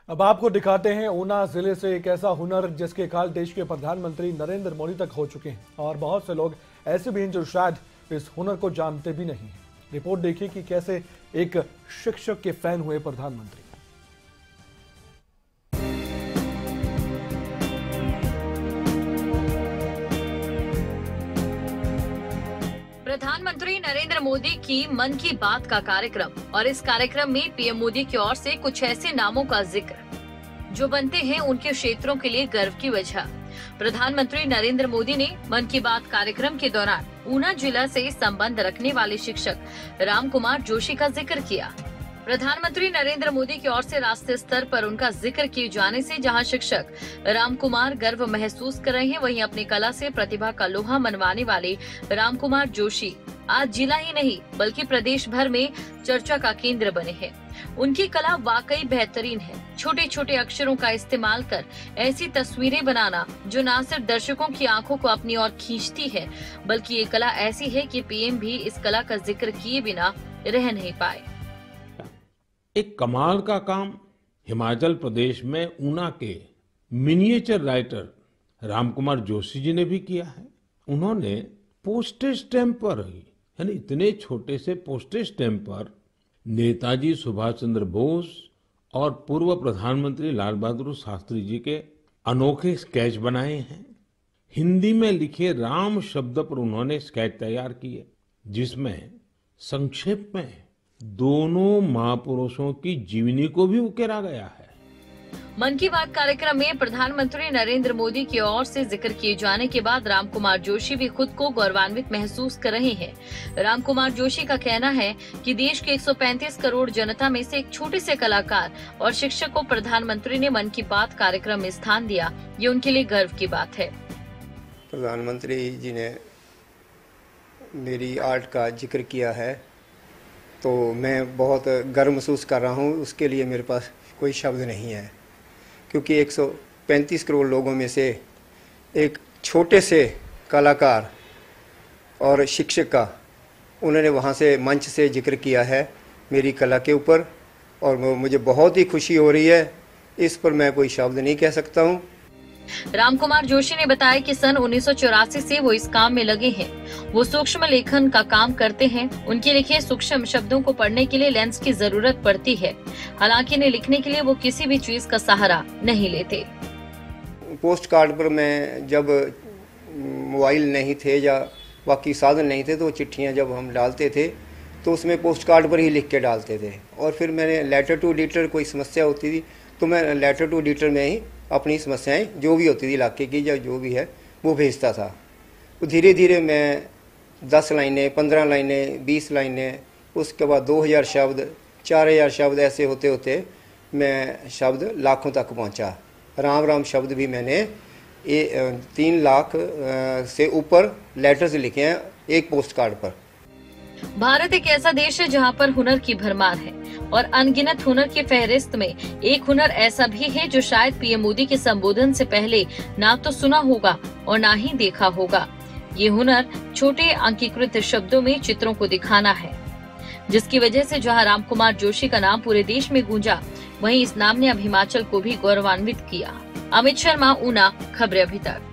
अब आपको दिखाते हैं ऊना जिले से एक ऐसा हुनर जिसके काल देश के प्रधानमंत्री नरेंद्र मोदी तक हो चुके हैं और बहुत से लोग ऐसे भी हैं जो शायद इस हुनर को जानते भी नहीं हैं। रिपोर्ट देखिए कि कैसे एक शिक्षक के फैन हुए प्रधानमंत्री। प्रधानमंत्री नरेंद्र मोदी की मन की बात का कार्यक्रम और इस कार्यक्रम में पीएम मोदी की ओर से कुछ ऐसे नामों का जिक्र जो बनते हैं उनके क्षेत्रों के लिए गर्व की वजह। प्रधानमंत्री नरेंद्र मोदी ने मन की बात कार्यक्रम के दौरान ऊना जिला से संबंध रखने वाले शिक्षक रामकुमार जोशी का जिक्र किया। प्रधानमंत्री नरेंद्र मोदी की ओर से राष्ट्रीय स्तर पर उनका जिक्र किए जाने से जहां शिक्षक रामकुमार गर्व महसूस कर रहे हैं, वहीं अपनी कला से प्रतिभा का लोहा मनवाने वाले रामकुमार जोशी आज जिला ही नहीं बल्कि प्रदेश भर में चर्चा का केंद्र बने हैं। उनकी कला वाकई बेहतरीन है। छोटे छोटे अक्षरों का इस्तेमाल कर ऐसी तस्वीरें बनाना जो न सिर्फ दर्शकों की आंखों को अपनी ओर खींचती है, बल्कि ये कला ऐसी है कि पीएम भी इस कला का जिक्र किए बिना रह नहीं पाए। एक कमाल का काम हिमाचल प्रदेश में ऊना के मिनिएचर राइटर रामकुमार जोशी जी ने भी किया है। उन्होंने पोस्टेज स्टैम्प पर यानी इतने छोटे से पोस्टेज स्टैम्प पर नेताजी सुभाष चंद्र बोस और पूर्व प्रधानमंत्री लाल बहादुर शास्त्री जी के अनोखे स्केच बनाए हैं। हिंदी में लिखे राम शब्द पर उन्होंने स्केच तैयार किए जिसमें संक्षेप में दोनों महापुरुषों की जीवनी को भी उकेरा गया है। मन की बात कार्यक्रम में प्रधानमंत्री नरेंद्र मोदी की ओर से जिक्र किए जाने के बाद रामकुमार जोशी भी खुद को गौरवान्वित महसूस कर रहे हैं। रामकुमार जोशी का कहना है कि देश के 135 करोड़ जनता में से एक छोटे से कलाकार और शिक्षक को प्रधानमंत्री ने मन की बात कार्यक्रम में स्थान दिया, ये उनके लिए गर्व की बात है। प्रधानमंत्री जी ने मेरी आर्ट का जिक्र किया है तो मैं बहुत गर्व महसूस कर रहा हूँ। उसके लिए मेरे पास कोई शब्द नहीं है, क्योंकि 135 करोड़ लोगों में से एक छोटे से कलाकार और शिक्षक का उन्होंने वहाँ से मंच से जिक्र किया है मेरी कला के ऊपर, और मुझे बहुत ही खुशी हो रही है। इस पर मैं कोई शब्द नहीं कह सकता हूँ। रामकुमार जोशी ने बताया कि सन 1984 से वो इस काम में लगे हैं। वो सूक्ष्म लेखन का काम करते हैं। उनके लिखे सूक्ष्म शब्दों को पढ़ने के लिए लेंस की जरूरत पड़ती है। हालांकि इन्हें लिखने के लिए वो किसी भी चीज का सहारा नहीं लेते। पोस्ट कार्ड पर मैं जब मोबाइल नहीं थे या बाकी साधन नहीं थे तो चिट्ठियां जब हम डालते थे तो उसमें पोस्ट कार्ड पर ही लिख के डालते थे। और फिर मैंने लेटर टू एडिटर कोई समस्या होती थी तो मैं लेटर टू एडिटर में ही अपनी समस्याएं जो भी होती थी इलाके की या जो भी है वो भेजता था। तो धीरे धीरे मैं 10 लाइनें, 15 लाइनें, 20 लाइनें, उसके बाद 2000 शब्द, 4000 शब्द, ऐसे होते होते मैं शब्द लाखों तक पहुंचा। राम राम शब्द भी मैंने 3 लाख से ऊपर लेटर्स लिखे हैं एक पोस्ट कार्ड पर। भारत एक ऐसा देश है जहां पर हुनर की भरमार है और अनगिनत हुनर की फहरिस्त में एक हुनर ऐसा भी है जो शायद पीएम मोदी के संबोधन से पहले ना तो सुना होगा और ना ही देखा होगा। ये हुनर छोटे अंकीकृत शब्दों में चित्रों को दिखाना है, जिसकी वजह से जहां रामकुमार जोशी का नाम पूरे देश में गूंजा, वहीं इस नाम ने अब हिमाचल को भी गौरवान्वित किया। अमित शर्मा, ऊना, खबरें अभी तक।